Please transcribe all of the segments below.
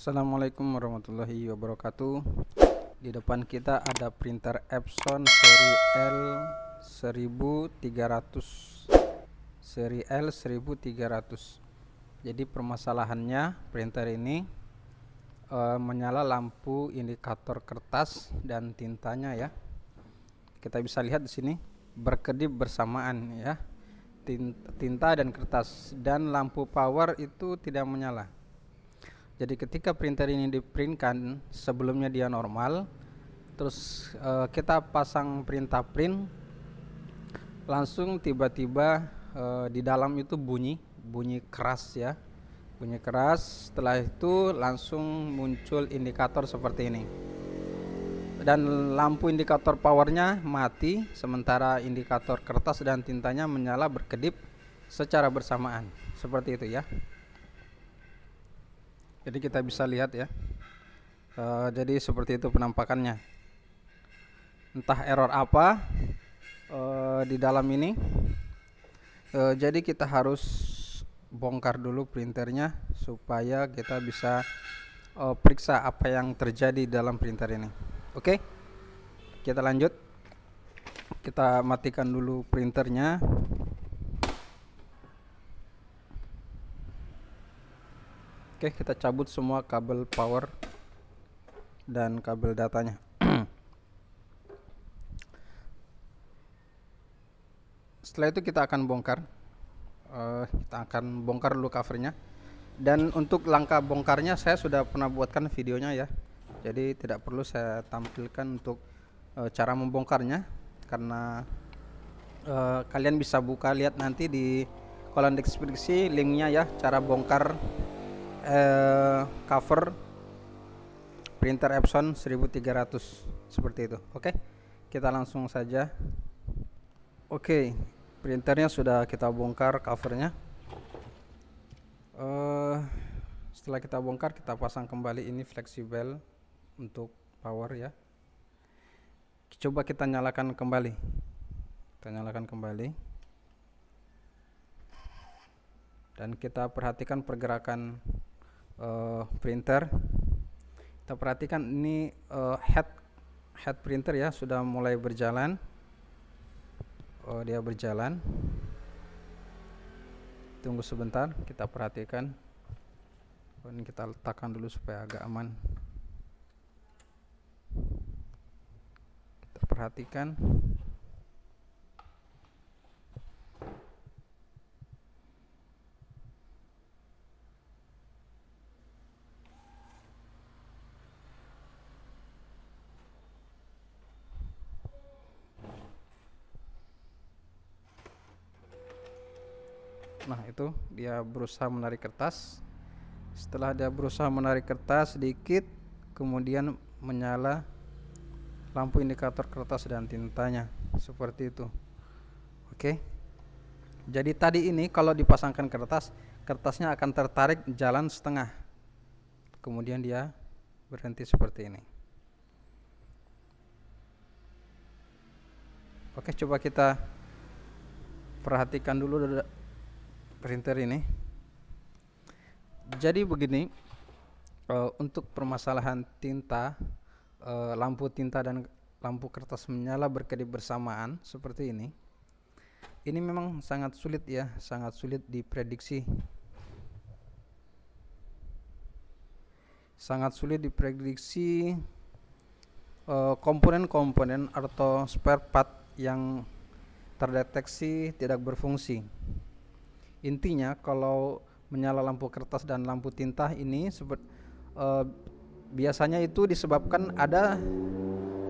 Assalamualaikum warahmatullahi wabarakatuh. Di depan kita ada printer Epson seri L1300. Seri L1300. Jadi permasalahannya printer ini menyala lampu indikator kertas dan tintanya ya. Kita bisa lihat di sini berkedip bersamaan ya. Tinta dan kertas, dan lampu power itu tidak menyala. Jadi ketika printer ini diprintkan, sebelumnya dia normal, terus kita pasang perintah print, langsung tiba-tiba di dalam itu bunyi keras ya, bunyi keras. Setelah itu langsung muncul indikator seperti ini, dan lampu indikator powernya mati, sementara indikator kertas dan tintanya menyala berkedip secara bersamaan, seperti itu ya. Jadi kita bisa lihat ya, jadi seperti itu penampakannya. Entah error apa di dalam ini. Jadi kita harus bongkar dulu printernya supaya kita bisa periksa apa yang terjadi dalam printer ini. Oke, kita lanjut. Kita matikan dulu printernya. Oke, kita cabut semua kabel power dan kabel datanya. Setelah itu kita akan bongkar. Kita akan bongkar dulu covernya. Dan untuk langkah bongkarnya saya sudah pernah buatkan videonya ya. Jadi tidak perlu saya tampilkan untuk cara membongkarnya, karena kalian bisa buka lihat nanti di kolom deskripsi linknya ya, cara bongkar cover printer Epson 1300 seperti itu. Oke, kita langsung saja. Oke, printernya sudah kita bongkar covernya. Setelah kita bongkar, kita pasang kembali ini fleksibel untuk power ya. Coba kita nyalakan kembali. Kita nyalakan kembali. Dan kita perhatikan pergerakan printer. Kita perhatikan ini head printer ya, sudah mulai berjalan. Dia berjalan. Tunggu sebentar, kita perhatikan. Ini kita letakkan dulu supaya agak aman. Kita perhatikan. Nah, itu dia berusaha menarik kertas. Setelah dia berusaha menarik kertas sedikit, kemudian menyala lampu indikator kertas dan tintanya, seperti itu. Oke. Jadi tadi ini kalau dipasangkan kertasnya akan tertarik jalan setengah, kemudian dia berhenti seperti ini. Oke, coba kita perhatikan dulu printer ini. Jadi begini, untuk permasalahan tinta, lampu tinta dan lampu kertas menyala berkedip bersamaan seperti ini memang sangat sulit ya, sangat sulit diprediksi. Sangat sulit diprediksi komponen-komponen atau spare part yang terdeteksi tidak berfungsi. Intinya kalau menyala lampu kertas dan lampu tinta ini biasanya itu disebabkan ada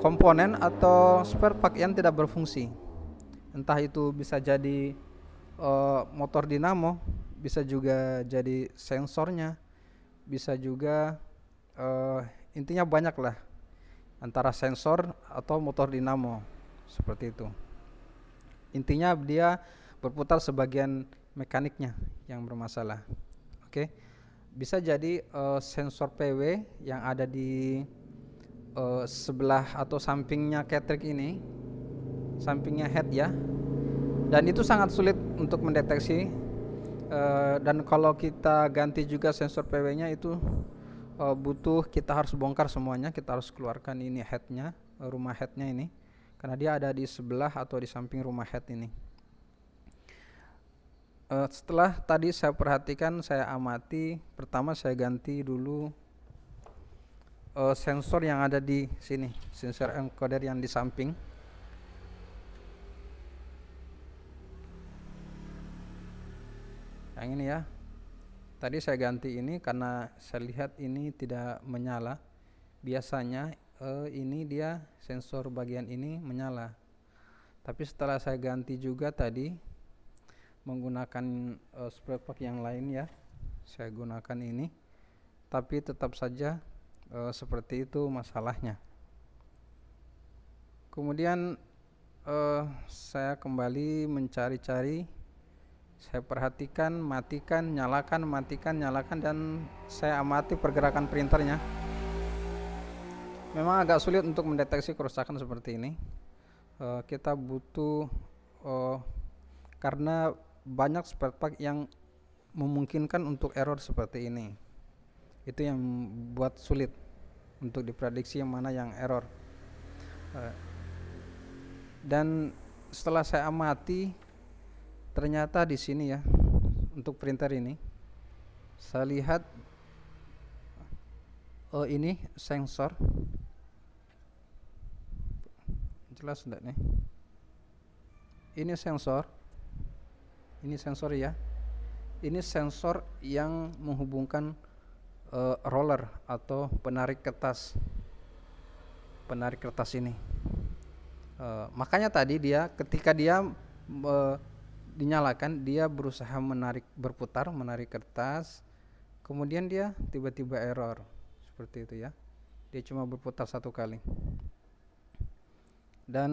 komponen atau spare part yang tidak berfungsi. Entah itu bisa jadi motor dinamo, bisa juga jadi sensornya, bisa juga intinya banyak lah, antara sensor atau motor dinamo, seperti itu. Intinya dia berputar sebagian mekaniknya yang bermasalah. Oke, bisa jadi sensor PW yang ada di sebelah atau sampingnya cartridge ini, sampingnya head ya, dan itu sangat sulit untuk mendeteksi. Dan kalau kita ganti juga sensor PW nya itu butuh, kita harus bongkar semuanya, kita harus keluarkan ini headnya, rumah headnya ini, karena dia ada di sebelah atau di samping rumah head ini. Setelah tadi saya perhatikan, saya amati, pertama saya ganti dulu sensor yang ada di sini, sensor encoder yang di samping. Yang ini ya. Tadi saya ganti ini karena saya lihat ini tidak menyala. Biasanya ini dia sensor bagian ini menyala. Tapi setelah saya ganti juga tadi menggunakan spray pack yang lain ya, saya gunakan ini, tapi tetap saja seperti itu masalahnya. Kemudian saya kembali mencari-cari, saya perhatikan, matikan, nyalakan, matikan, nyalakan, dan saya amati pergerakan printernya. Memang agak sulit untuk mendeteksi kerusakan seperti ini. Kita butuh karena banyak spare part yang memungkinkan untuk error seperti ini. Itu yang buat sulit untuk diprediksi yang mana yang error. Dan setelah saya amati, ternyata di sini ya, untuk printer ini saya lihat ini sensor, jelas enggak nih? Ini sensor ya, ini sensor yang menghubungkan roller atau penarik kertas ini. Makanya tadi dia ketika dia dinyalakan, dia berusaha berputar menarik kertas, kemudian dia tiba-tiba error seperti itu ya. Dia cuma berputar satu kali. Dan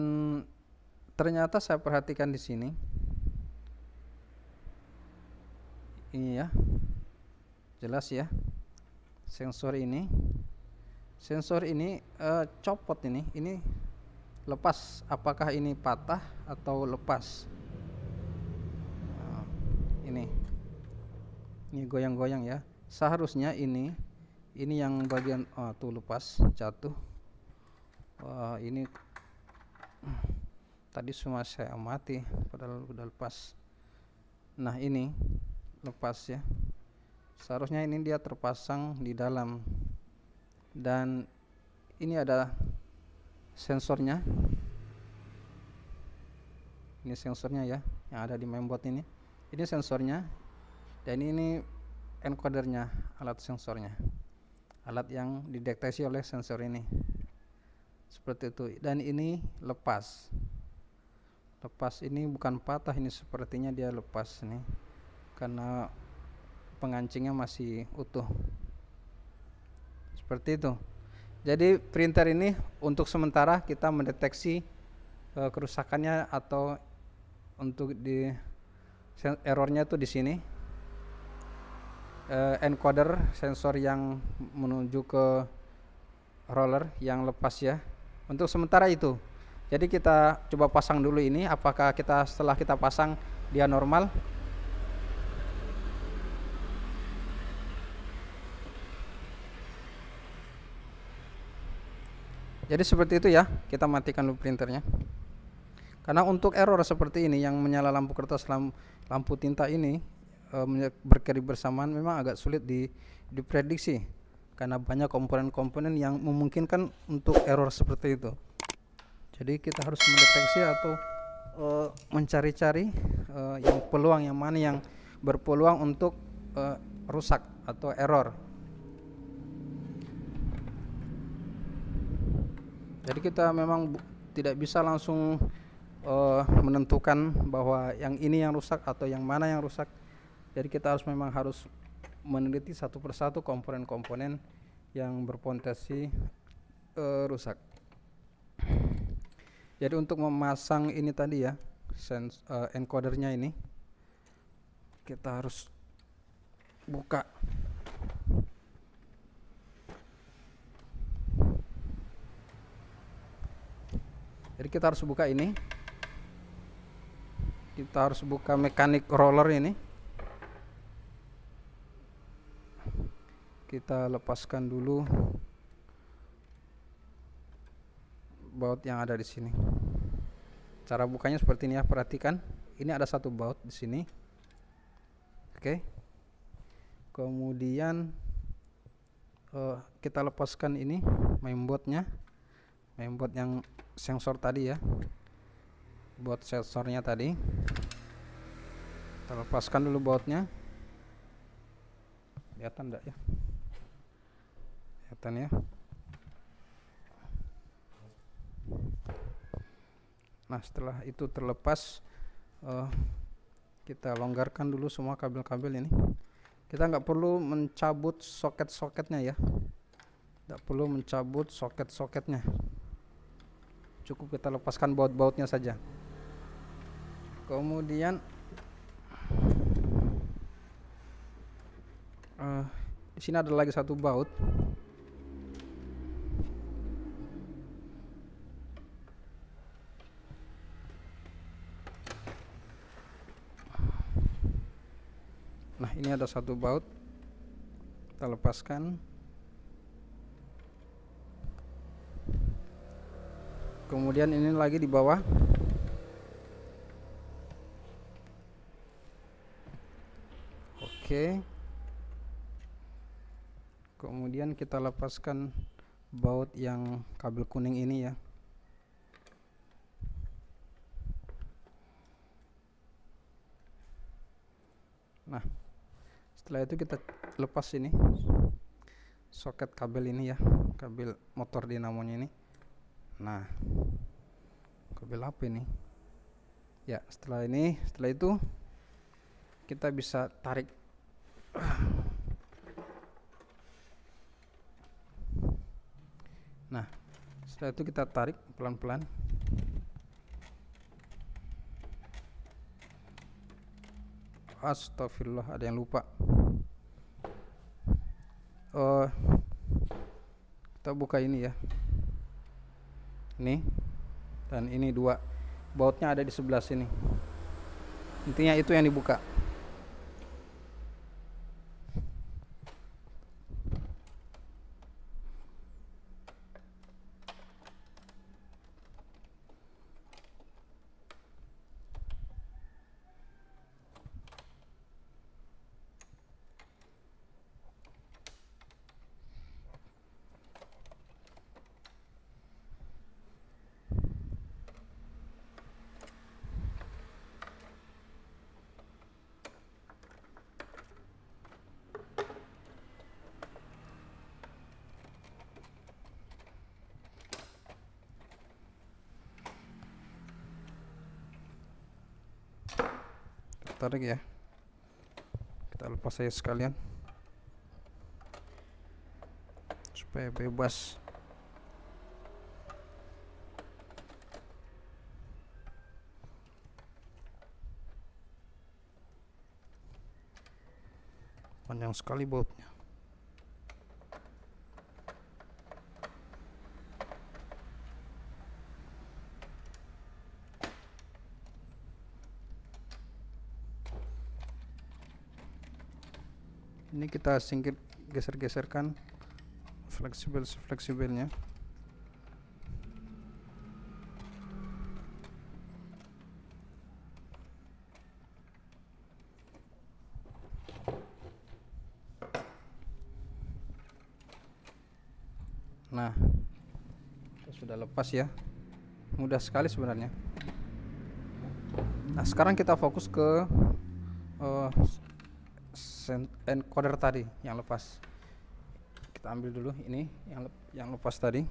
ternyata saya perhatikan di sini, ini ya, jelas ya, sensor ini copot ini lepas. Apakah ini patah atau lepas? Ini goyang-goyang ya. Seharusnya ini yang bagian tuh lepas, jatuh. Ini tadi semua saya amati padahal udah lepas. Nah, ini lepas ya. Seharusnya ini dia terpasang di dalam. Dan ini ada sensornya. Ini sensornya ya, yang ada di mainboard ini. Ini sensornya, dan ini encodernya, alat sensornya, alat yang dideteksi oleh sensor ini, seperti itu. Dan ini lepas ini bukan patah, ini sepertinya dia lepas nih, karena pengancingnya masih utuh, seperti itu. Jadi printer ini untuk sementara kita mendeteksi kerusakannya atau untuk di errornya tuh di sini, encoder sensor yang menuju ke roller yang lepas ya. Untuk sementara itu. Jadi kita coba pasang dulu ini, apakah setelah kita pasang dia normal. Jadi seperti itu ya, kita matikan dulu printernya. Karena untuk error seperti ini yang menyala lampu kertas, lampu tinta ini berkedip bersamaan, memang agak sulit diprediksi karena banyak komponen-komponen yang memungkinkan untuk error seperti itu. Jadi kita harus mendeteksi atau mencari-cari yang mana yang berpeluang untuk rusak atau error. Jadi kita memang tidak bisa langsung menentukan bahwa yang ini yang rusak atau yang mana yang rusak. Jadi kita memang harus meneliti satu persatu komponen-komponen yang berpotensi rusak. Jadi untuk memasang ini tadi ya, encodernya ini, kita harus buka. Jadi kita harus buka ini. Kita harus buka mekanik roller ini. kita lepaskan dulu baut yang ada di sini. Cara bukanya seperti ini ya, perhatikan. Ini ada satu baut di sini. Oke. Kemudian kita lepaskan ini mainboardnya, mainboard yang sensor tadi ya, baut sensornya tadi. Kita lepaskan dulu bautnya. Kelihatan enggak ya? Kelihatan ya. Nah, setelah itu terlepas, kita longgarkan dulu semua kabel-kabel ini. Kita nggak perlu mencabut soket-soketnya ya, nggak perlu mencabut soket-soketnya, cukup kita lepaskan baut-bautnya saja. Kemudian di sini ada lagi satu baut. Nah, ini ada satu baut. Kita lepaskan. Kemudian ini lagi di bawah. Oke. Kemudian kita lepaskan baut yang kabel kuning ini ya. Nah, setelah itu kita lepas ini soket kabel ini ya, kabel motor dinamonya ini. Nah, kabel apa ini ya? Setelah itu kita bisa tarik. Nah, setelah itu kita tarik pelan-pelan. Astagfirullah, ada yang lupa. Kita buka ini ya. Ini dan ini dua bautnya ada di sebelah sini. Intinya itu yang dibuka. Tarik ya, kita lepas saja sekalian supaya bebas. Panjang sekali bautnya. Ini kita singkir, geser-geserkan fleksibelnya. Nah, kita sudah lepas ya, mudah sekali sebenarnya. Nah, sekarang kita fokus ke encoder tadi yang lepas. Kita ambil dulu ini yang lepas tadi.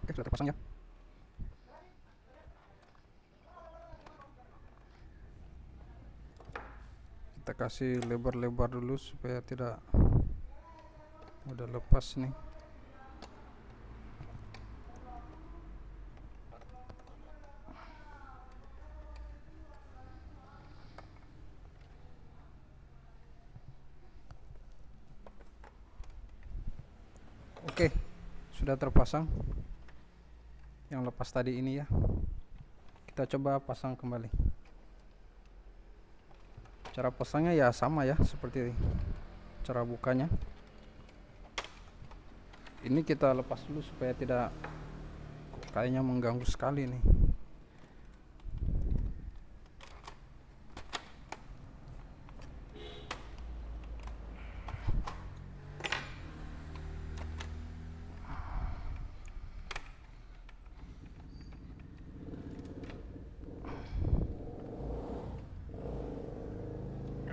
Oke, sudah terpasang ya. kasih lebar-lebar dulu supaya tidak mudah lepas nih. Oke, sudah terpasang yang lepas tadi ini ya. Kita coba pasang kembali. Cara pasangnya ya sama ya, seperti cara bukanya. Ini kita lepas dulu supaya tidak, kayaknya mengganggu sekali nih.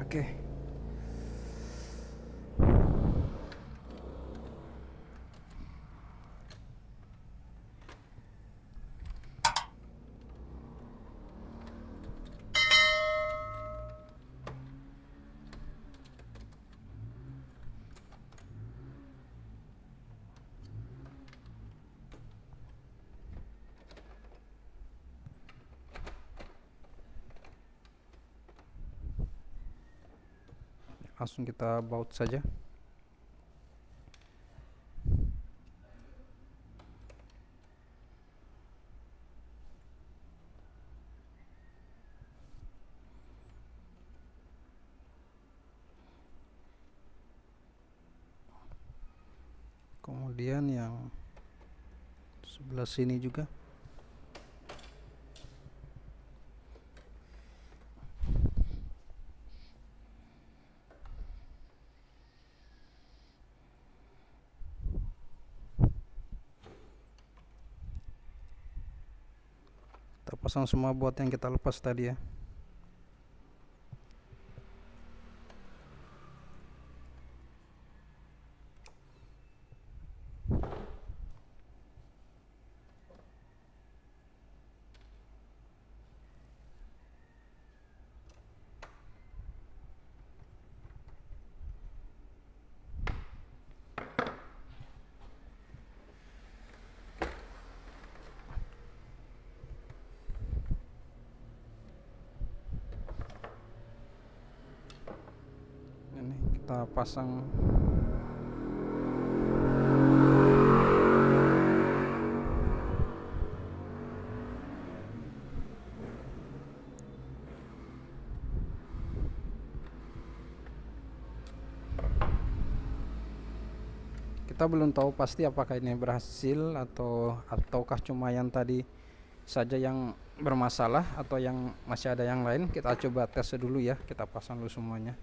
Oke. Langsung kita baut saja. Kemudian yang sebelah sini juga. Kita pasang semua baut yang kita lepas tadi ya. Ini kita pasang. Kita belum tahu pasti apakah ini berhasil ataukah cuma yang tadi saja yang bermasalah atau yang masih ada yang lain. Kita coba tes dulu ya, kita pasang dulu semuanya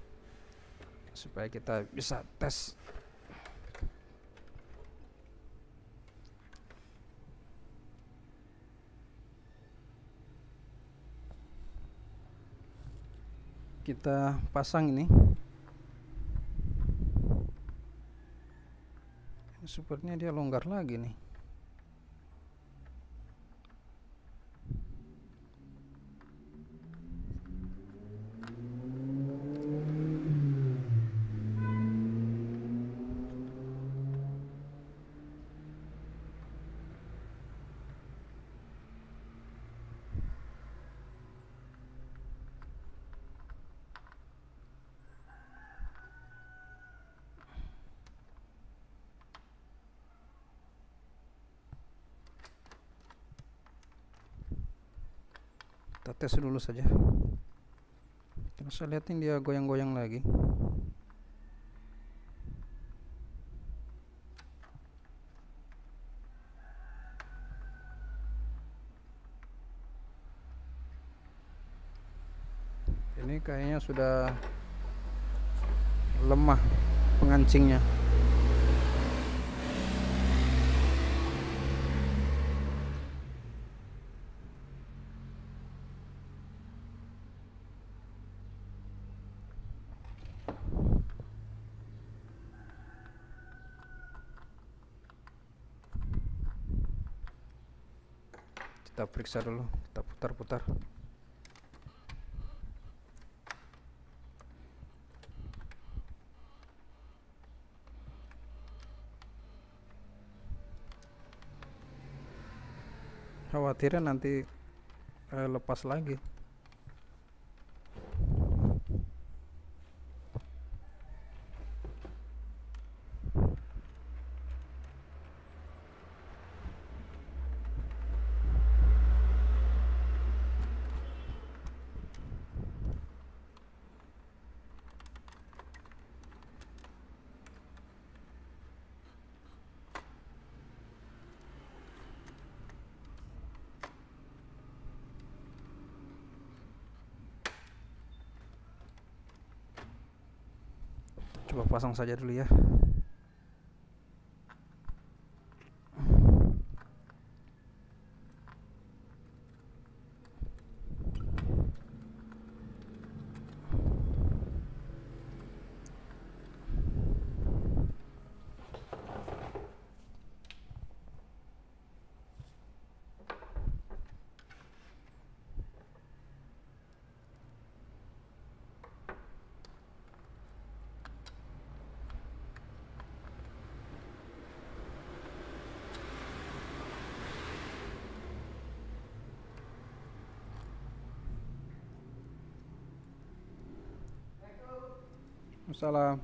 supaya kita bisa tes. Kita pasang ini. Sepertinya dia longgar lagi nih. Kita tes dulu saja. Karena saya lihatin dia goyang-goyang lagi. Ini kayaknya sudah lemah pengancingnya. Kita periksa dulu, kita putar-putar. Khawatirnya nanti lepas lagi. Coba pasang saja dulu ya. Salam.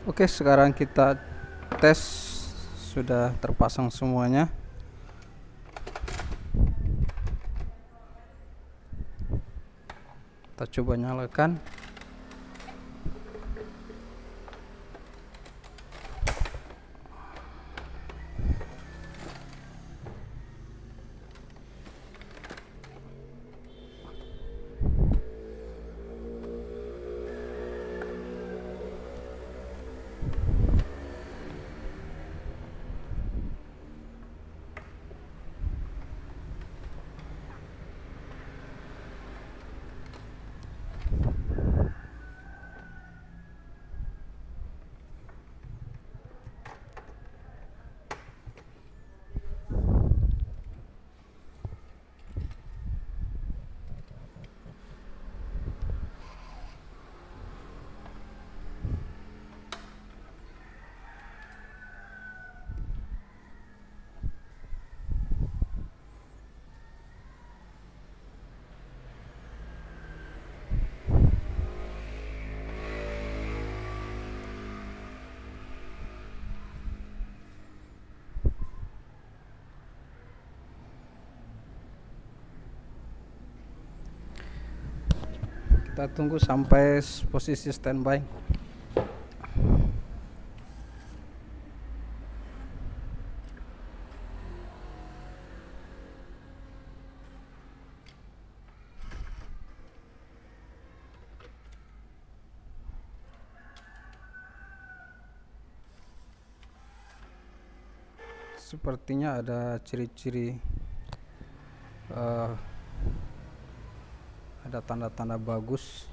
Oke, sekarang kita tes, sudah terpasang semuanya. Kita coba nyalakan. Kita tunggu sampai posisi standby. Sepertinya ada ciri-ciri ada tanda-tanda bagus.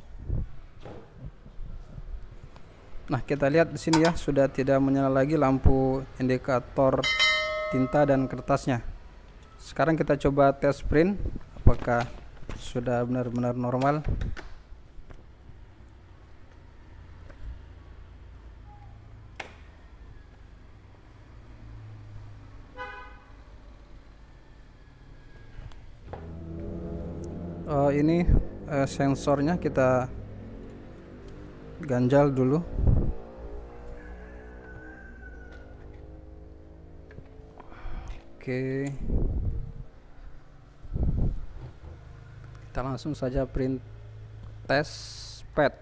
Nah, kita lihat di sini ya, sudah tidak menyala lagi lampu indikator tinta dan kertasnya. Sekarang kita coba tes print, apakah sudah benar-benar normal. Ini sensornya kita ganjal dulu. Oke, kita langsung saja print test pad.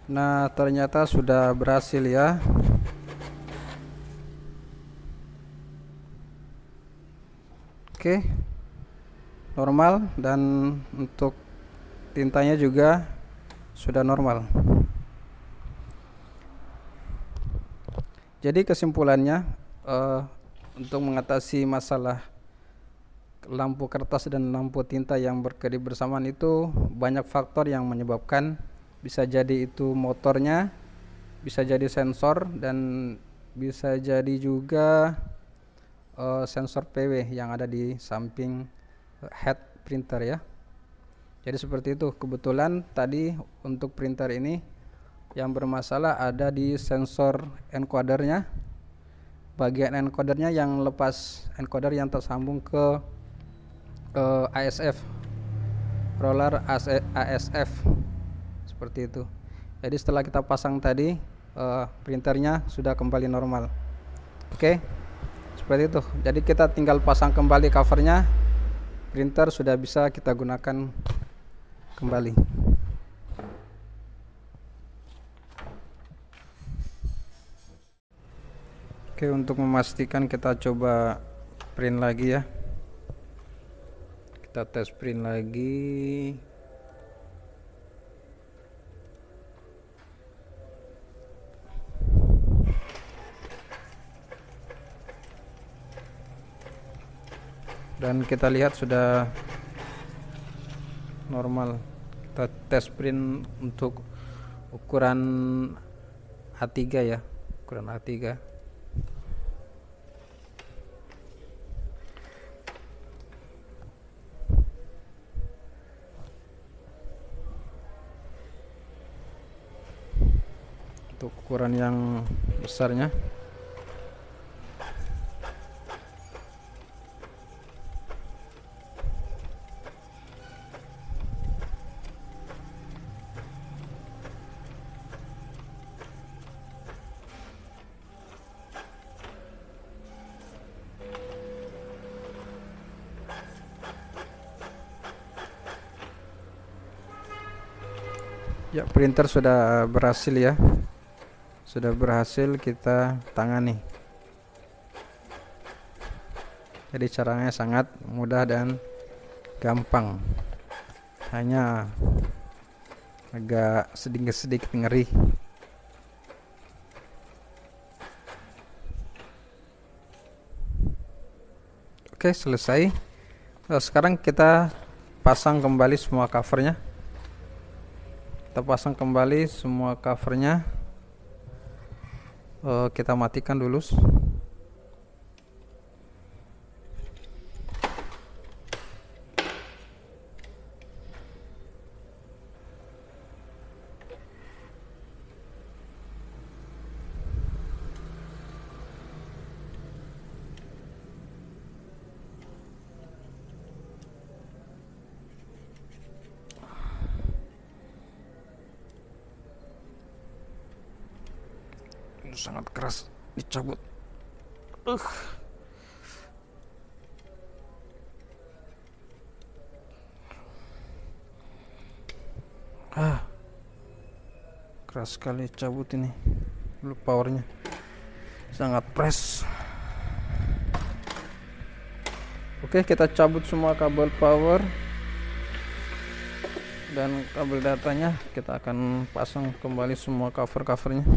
Nah, ternyata sudah berhasil ya. Oke, normal, dan untuk tintanya juga sudah normal. Jadi kesimpulannya, untuk mengatasi masalah lampu kertas dan lampu tinta yang berkedip bersamaan itu banyak faktor yang menyebabkan. Bisa jadi itu motornya, bisa jadi sensor, dan bisa jadi juga sensor PW yang ada di samping head printer ya. Jadi seperti itu. Kebetulan tadi untuk printer ini yang bermasalah ada di sensor encodernya, bagian encodernya yang lepas, encoder yang tersambung ke ASF, roller ASF, seperti itu. Jadi setelah kita pasang tadi, printernya sudah kembali normal. Oke, seperti itu. Jadi kita tinggal pasang kembali covernya, printer sudah bisa kita gunakan kembali. Oke, untuk memastikan kita coba print lagi ya. Kita tes print lagi. Dan kita lihat sudah normal. Kita tes print untuk ukuran A3 ya, ukuran A3. Untuk ukuran yang besarnya. Ya, printer sudah berhasil ya. Sudah berhasil kita tangani. Jadi caranya sangat mudah dan gampang. Hanya agak sedikit ngeri. Oke, selesai. Sekarang kita pasang kembali semua covernya. Kita pasang kembali semua covernya. Kita matikan dulu. Sangat keras dicabut. Ah, keras sekali cabut ini. Dulu powernya sangat press. Oke, kita cabut semua kabel power dan kabel datanya. Kita akan pasang kembali semua covernya.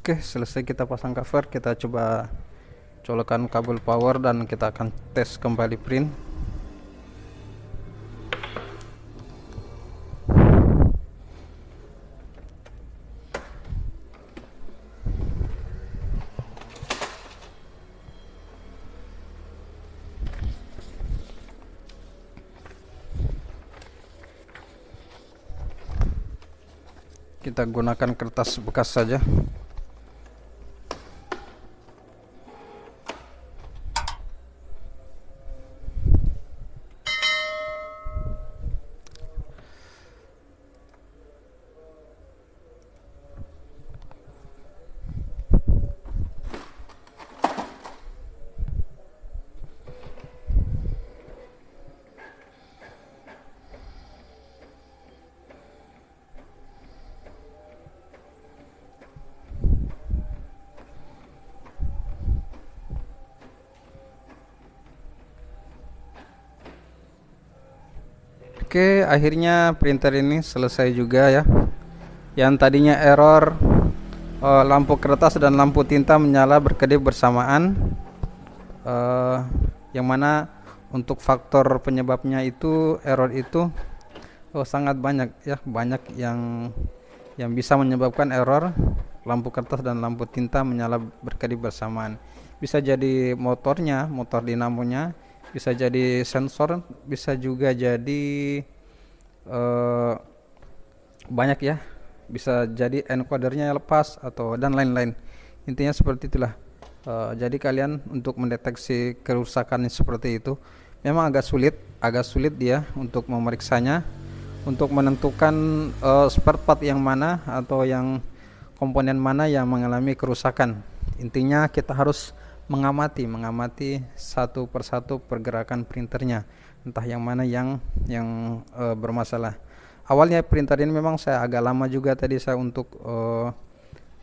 Oke, selesai kita pasang cover, kita coba colokkan kabel power dan kita akan tes kembali print. Kita gunakan kertas bekas saja. Oke, akhirnya printer ini selesai juga ya. Yang tadinya error lampu kertas dan lampu tinta menyala berkedip bersamaan, yang mana untuk faktor penyebabnya itu error itu sangat banyak ya, banyak yang bisa menyebabkan error lampu kertas dan lampu tinta menyala berkedip bersamaan. Bisa jadi motornya, motor dinamonya, bisa jadi sensor, bisa juga jadi banyak ya, bisa jadi encodernya lepas atau dan lain-lain. Intinya seperti itulah. Jadi kalian untuk mendeteksi kerusakan seperti itu memang agak sulit dia untuk memeriksanya, untuk menentukan spare part yang mana atau yang komponen mana yang mengalami kerusakan. Intinya kita harus mengamati satu persatu pergerakan printernya, entah yang mana yang bermasalah. Awalnya printer ini memang saya agak lama juga tadi saya untuk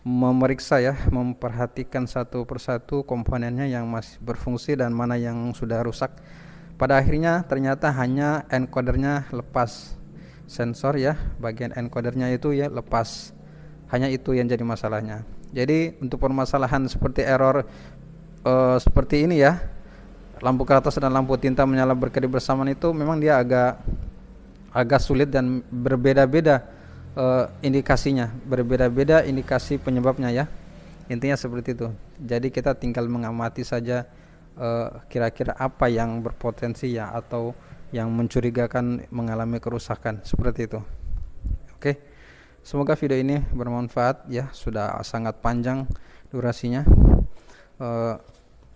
memeriksa ya, memperhatikan satu persatu komponennya yang masih berfungsi dan mana yang sudah rusak. Pada akhirnya ternyata hanya encodernya lepas, sensor ya, bagian encodernya itu ya lepas, hanya itu yang jadi masalahnya. Jadi untuk permasalahan seperti error seperti ini ya, lampu kertas dan lampu tinta menyala berkedip bersamaan itu memang dia agak sulit dan berbeda-beda indikasinya, berbeda-beda indikasi penyebabnya ya. Intinya seperti itu. Jadi kita tinggal mengamati saja kira-kira apa yang berpotensi ya atau yang mencurigakan mengalami kerusakan seperti itu. Oke. Semoga video ini bermanfaat ya, sudah sangat panjang durasinya.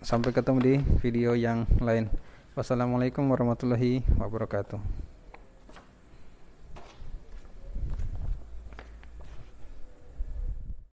Sampai ketemu di video yang lain. Wassalamualaikum warahmatullahi wabarakatuh.